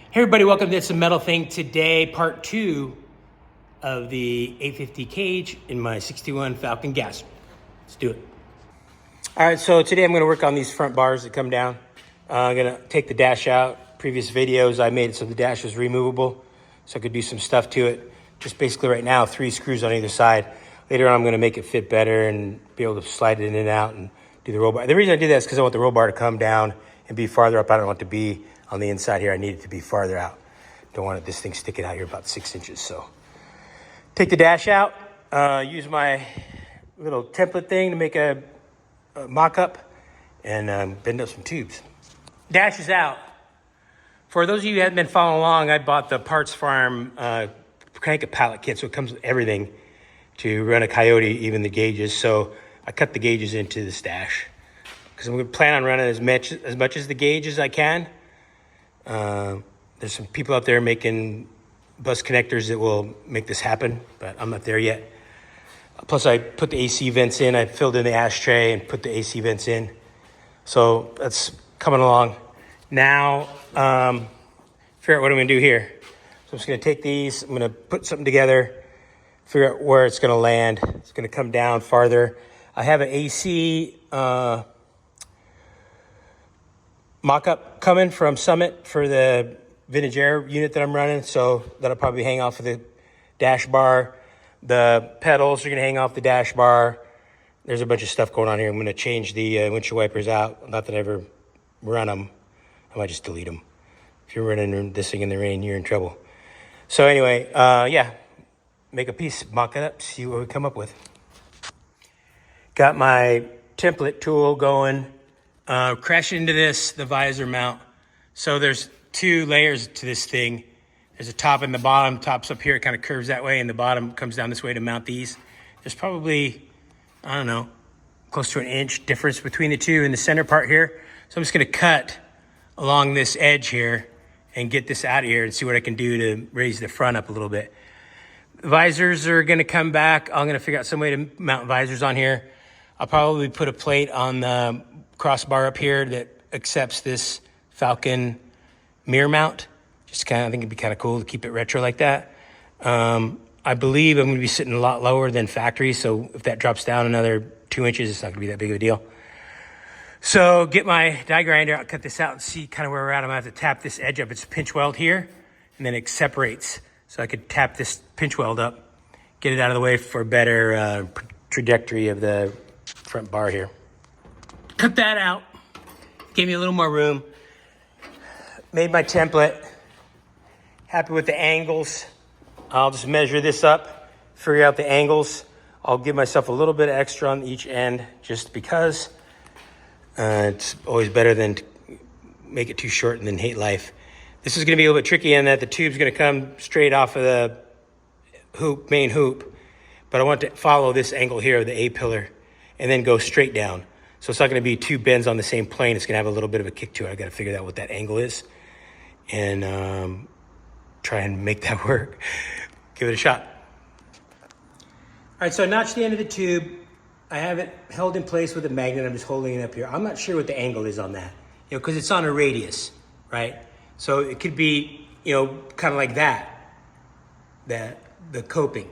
Hey everybody, welcome to It's a Metal Thing. Today, part 2 of the 850 cage in my 61 Falcon gas. Let's do it. All right, so today I'm gonna work on these front bars that come down. I'm gonna take the dash out. Previous videos I made it so the dash was removable, so I could do some stuff to it. Just basically right now, 3 screws on either side. Later on, I'm gonna make it fit better and be able to slide it in and out and do the roll bar. The reason I do that is because I want the roll bar to come down and be farther up. I don't want it to be on the inside here. I need it to be farther out. Don't want this thing sticking out here about 6 inches. So take the dash out, use my little template thing to make a mock-up and bend up some tubes. Dash is out. For those of you who haven't been following along, I bought the Parts Farm crank pallet kit, so it comes with everything to run a Coyote, even the gauges. So I cut the gauges into this dash because I'm going to plan on running as much as the gauge as I can. There's some people out there making bus connectors that will make this happen, but I'm not there yet. Plus, I put the AC vents in. I filled in the ashtray and put the AC vents in. So that's coming along. Now, figure out what I'm going to do here. So I'm just going to take these. I'm going to put something together, figure out where it's going to land. It's going to come down farther. I have an AC mock-up coming from Summit for the vintage air unit that I'm running, so that'll probably hang off of the dash bar. The pedals are going to hang off the dash bar. There's a bunch of stuff going on here. I'm going to change the windshield wipers out. Not that I ever run them. I might just delete them. If you're running this thing in the rain, you're in trouble. So anyway, yeah, make a piece, mock it up, see what we come up with. Got my template tool going. Crash into this, the visor mount. So there's 2 layers to this thing. There's a top and the bottom. Top's up here, it kind of curves that way, and the bottom comes down this way to mount these. There's probably, I don't know, close to an inch difference between the 2 in the center part here. So I'm just gonna cut along this edge here and get this out of here and see what I can do to raise the front up a little bit. The visors are gonna come back. I'm gonna figure out some way to mount visors on here. I'll probably put a plate on the crossbar up here that accepts this Falcon mirror mount. Just kind of, I think it'd be kind of cool to keep it retro like that. I believe I'm going to be sitting a lot lower than factory, so if that drops down another 2 inches, it's not going to be that big of a deal. So get my die grinder out, cut this out, and see kind of where we're at. I'm going to have to tap this edge up. It's a pinch weld here, and then it separates. So I could tap this pinch weld up, get it out of the way for a better trajectory of the front bar here. Cut that out, gave me a little more room. Made my template, happy with the angles. I'll just measure this up, figure out the angles. I'll give myself a little bit extra on each end just because it's always better than to make it too short and then hate life. This is gonna be a little bit tricky in that the tube's gonna come straight off of the main hoop, but I want to follow this angle here of the A pillar and then go straight down. So it's not going to be 2 bends on the same plane. It's going to have a little bit of a kick to it. I got to figure out what that angle is and try and make that work. Give it a shot. All right, so I notched the end of the tube. I have it held in place with a magnet. I'm just holding it up here. I'm not sure what the angle is on that, because it's on a radius, right? So it could be, kind of like that, the coping.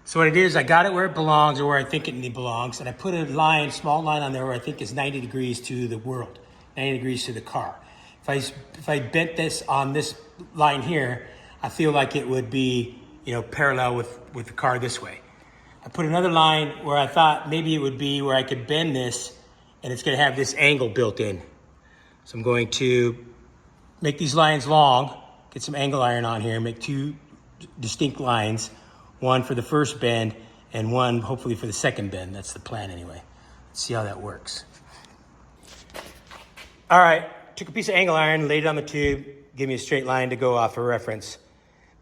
So what I did is I got it where it belongs, or where I think it belongs, and I put a small line on there where I think is 90 degrees to the world, 90 degrees to the car. If I bent this on this line here, I feel like it would be, parallel with the car this way. I put another line where I thought maybe it would be where I could bend this, and it's going to have this angle built in. So I'm going to make these lines long, get some angle iron on here, make 2 distinct lines. One for the first bend and one hopefully for the second bend. That's the plan anyway. Let's see how that works. All right, took a piece of angle iron, laid it on the tube, give me a straight line to go off for reference.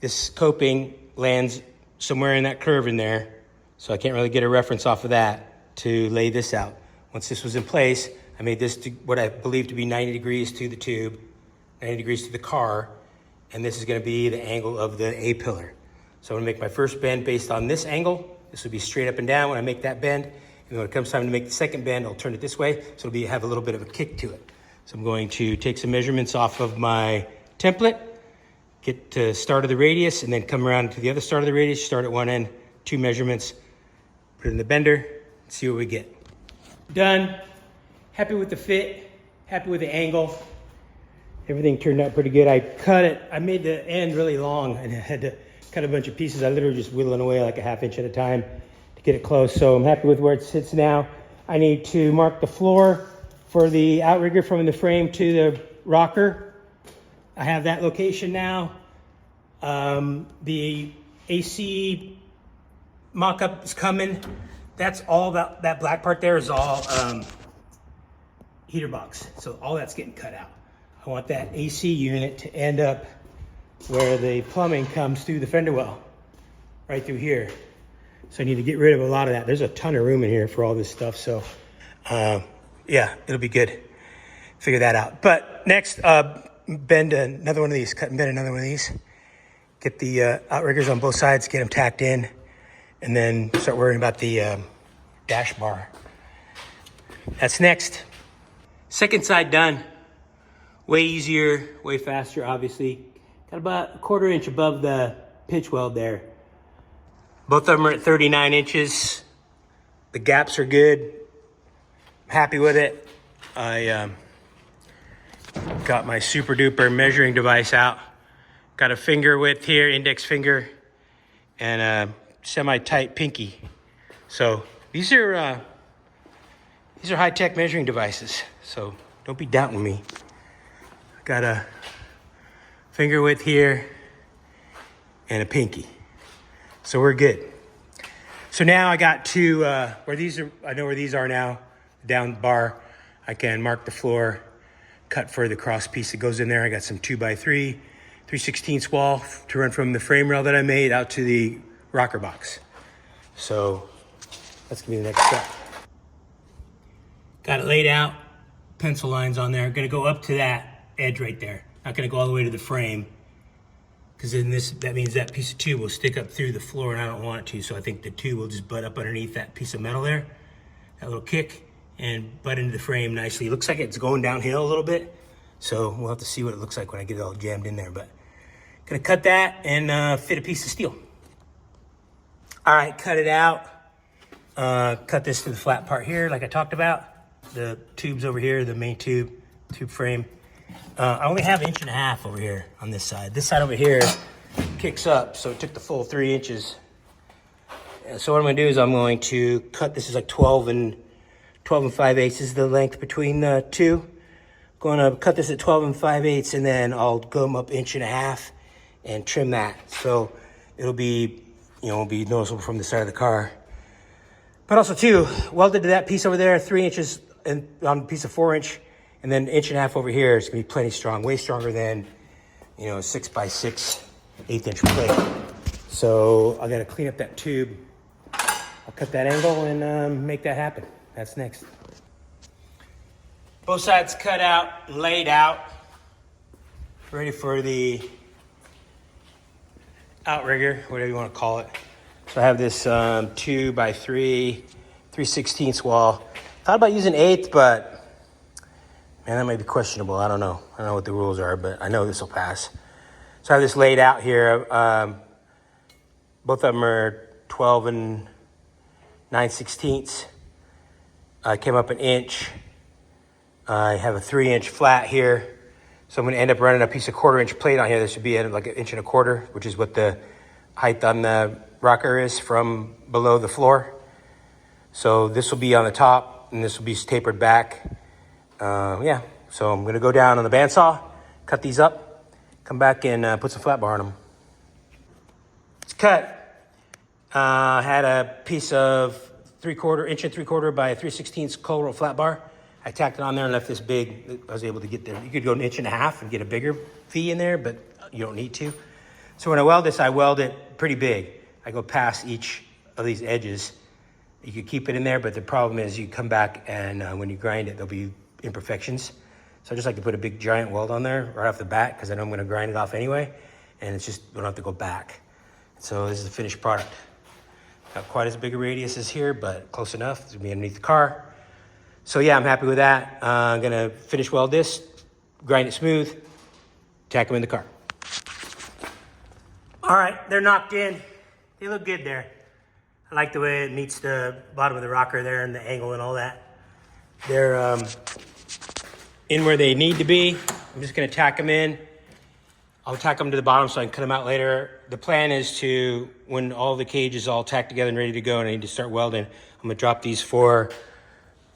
This coping lands somewhere in that curve in there, so I can't really get a reference off of that to lay this out. Once this was in place, I made this to what I believe to be 90 degrees to the tube, 90 degrees to the car, and this is gonna be the angle of the A pillar. So I'm gonna make my first bend based on this angle. This will be straight up and down when I make that bend. And when it comes time to make the second bend, I'll turn it this way. So it'll have a little bit of a kick to it. So I'm going to take some measurements off of my template get to start of the radius, and then come around to the other start of the radius, start at one end, 2 measurements, put it in the bender, see what we get. Done. Happy with the fit, happy with the angle. Everything turned out pretty good. I cut it, I made the end really long and I had to cut a bunch of pieces. I literally just whittling away like a 1/2 inch at a time to get it close. So I'm happy with where it sits now. I need to mark the floor for the outrigger from the frame to the rocker. I have that location now. The AC mock-up is coming. That's all that black part there is all heater box. So all that's getting cut out. I want that AC unit to end up where the plumbing comes through the fender well, right through here. So I need to get rid of a lot of that. There's a ton of room in here for all this stuff. So yeah, it'll be good. Figure that out. But next, bend another one of these, cut and bend another one of these. Get the outriggers on both sides, get them tacked in, and then start worrying about the dash bar. That's next. Second side done. Way easier, way faster, obviously. Got about 1/4 inch above the pitch weld there. Both of them are at 39 inches. The gaps are good. I'm happy with it. I got my super duper measuring device out. Got a finger width here, index finger, and a semi-tight pinky. So these are high-tech measuring devices. So don't be doubting me. Got a finger width here and a pinky. So we're good. So now I got to where these are, I know where these are now, down bar. I can mark the floor, cut for the cross piece that goes in there. I got some 2x3, 3/16 wall to run from the frame rail that I made out to the rocker box. So that's gonna be the next step. Got it laid out, pencil lines on there. Gonna go up to that edge right there. Not gonna go all the way to the frame, because then that means that piece of tube will stick up through the floor and I don't want it to. So I think the tube will just butt up underneath that piece of metal there, that little kick, and butt into the frame nicely. It looks like it's going downhill a little bit. So we'll have to see what it looks like when I get it all jammed in there. But gonna cut that and fit a piece of steel. All right, cut it out. Cut this to the flat part here, like I talked about. The tube's over here, the main tube frame. I only have 1.5 inches over here on this side. This side over here kicks up, so it took the full 3 inches. So what I'm gonna do is I'm going to cut, this is like 12 and 5/8 is the length between the two. Gonna cut this at 12 and 5/8, and then I'll go up 1.5 inches and trim that. So it'll be, be noticeable from the side of the car. But also too, welded to that piece over there, 3 inches and on a piece of 4-inch, and then 1.5 inches over here is gonna be plenty strong, way stronger than, 6x6, 1/8 plate. So I gotta clean up that tube. I'll cut that angle and make that happen. That's next. Both sides cut out, laid out, ready for the outrigger, whatever you want to call it. So I have this 2x3, 3/16 wall. Thought about using 1/8, but man, that might be questionable. I don't know. I don't know what the rules are, but I know this will pass. So I have this laid out here. Both of them are 12 and 9/16. I came up 1 inch. I have a 3-inch flat here. So I'm gonna end up running a piece of 1/4 inch plate on here. This should be at like 1.25 inches, which is what the height on the rocker is from below the floor. So this will be on the top and this will be tapered back. Yeah, so I'm gonna go down on the bandsaw, cut these up, come back and put some flat bar on them. It's cut. Had a piece of 1 and 3/4 by 3/16 cold roll flat bar. I tacked it on there and left this big. I was able to get there. You could go 1.5 inches and get a bigger V in there, but you don't need to. So when I weld this, I weld it pretty big. I go past each of these edges. You could keep it in there, but the problem is you come back and when you grind it, there'll be imperfections. So I just like to put a big giant weld on there right off the bat because I know I'm gonna grind it off anyway. And it's just, I don't have to go back. So this is the finished product. Not quite as big a radius as here, but close enough. It's gonna be underneath the car. So yeah, I'm happy with that. I'm gonna finish weld this, grind it smooth, tack them in the car. All right, they're knocked in. They look good there. I like the way it meets the bottom of the rocker there and the angle and all that. They're in where they need to be. I'm just gonna tack them in. I'll tack them to the bottom so I can cut them out later. The plan is to, when all the cage is all tacked together and ready to go and I need to start welding, I'm gonna drop these 4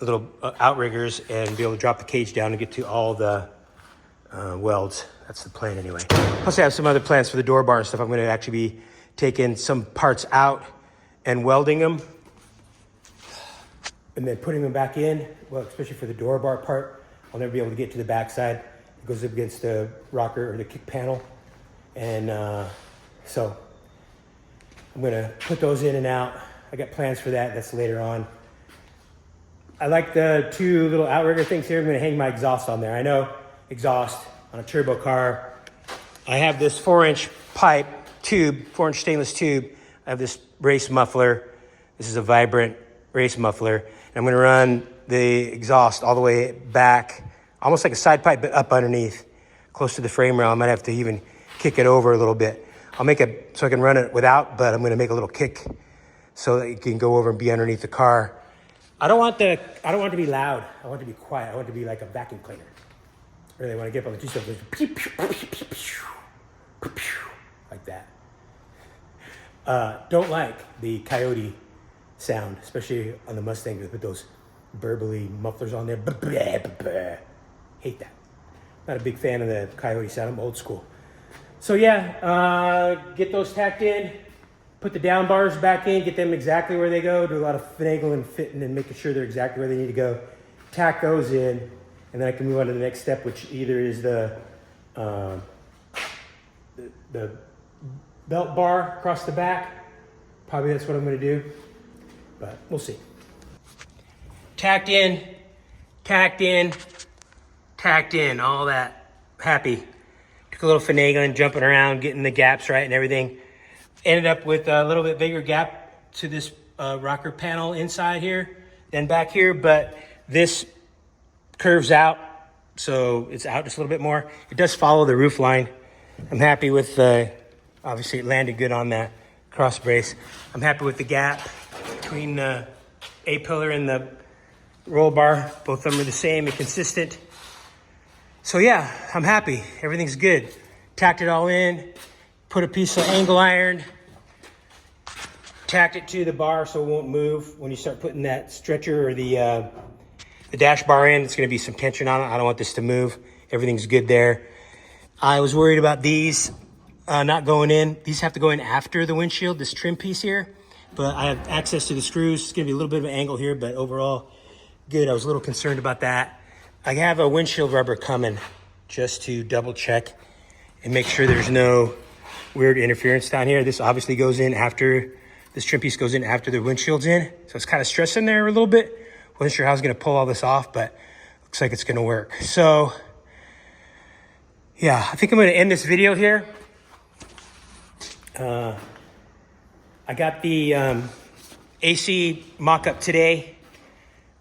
little outriggers and be able to drop the cage down and get to all the welds. That's the plan anyway. Plus I have some other plans for the door bar and stuff. I'm gonna actually be taking some parts out and welding them and then putting them back in. Well, especially for the door bar part, I'll never be able to get to the back side. It goes up against the rocker or the kick panel. And so I'm gonna put those in and out. I got plans for that, that's later on. I like the 2 little outrigger things here. I'm gonna hang my exhaust on there. I know exhaust on a turbo car. I have this 4-inch pipe tube, 4-inch stainless tube. I have this race muffler. This is a Vibrant race muffler. And I'm gonna run the exhaust all the way back, almost like a side pipe, but up underneath, close to the frame rail. I might have to even kick it over a little bit. I'll make it so I can run it without, but I'm gonna make a little kick so that it can go over and be underneath the car. I don't want it to be loud. I want it to be quiet. I want it to be like a vacuum cleaner. Really, when I get up on the two-step, like that. Don't like the coyote sound, especially on the Mustang with those burbly mufflers on there. Hate that. Not a big fan of the coyote sound. I'm old school. So yeah, get those tacked in, put the down bars back in, get them exactly where they go, do a lot of finagling and fitting and making sure they're exactly where they need to go. Tack those in, and then I can move on to the next step, which either is the belt bar across the back. Probably that's what I'm gonna do, but we'll see. Tacked in, tacked in, tacked in, all that. Happy. Took a little finagling, jumping around, getting the gaps right and everything. Ended up with a little bit bigger gap to this rocker panel inside here than back here, but this curves out, so it's out just a little bit more. It does follow the roof line. I'm happy with obviously it landed good on that cross brace. I'm happy with the gap between the A-pillar and the roll bar. Both of them are the same and consistent. So yeah, I'm happy. Everything's good. Tacked it all in, put a piece of angle iron, tacked it to the bar so it won't move. When you start putting that stretcher or the dash bar in, it's gonna be some tension on it. I don't want this to move. Everything's good there. I was worried about these not going in. These have to go in after the windshield, this trim piece here, but I have access to the screws. It's gonna be a little bit of an angle here, but overall good. I was a little concerned about that. I have a windshield rubber coming just to double check and make sure there's no weird interference down here. This obviously goes in after, this trim piece goes in after the windshield's in. So it's kind of stressing there a little bit. Wasn't sure how I was gonna pull all this off, but looks like it's gonna work. So yeah, I think I'm gonna end this video here. I got the AC mock-up today.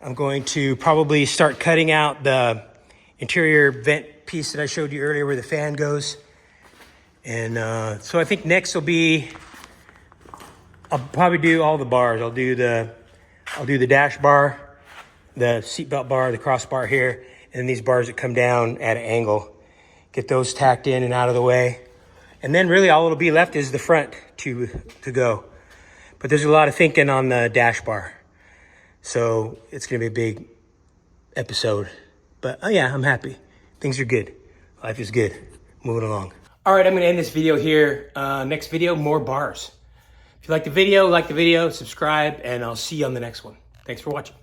I'm going to probably start cutting out the interior vent piece that I showed you earlier where the fan goes. And so I think next will be, I'll probably do all the bars. I'll do the dash bar, the seatbelt bar, the crossbar here, and these bars that come down at an angle. Get those tacked in and out of the way. And then really all it'll be left is the front to go. But there's a lot of thinking on the dash bar. So it's gonna be a big episode. But yeah, I'm happy. Things are good. Life is good. Moving along. All right, I'm gonna end this video here. Next video, more bars. If you like the video, subscribe, and I'll see you on the next one. Thanks for watching.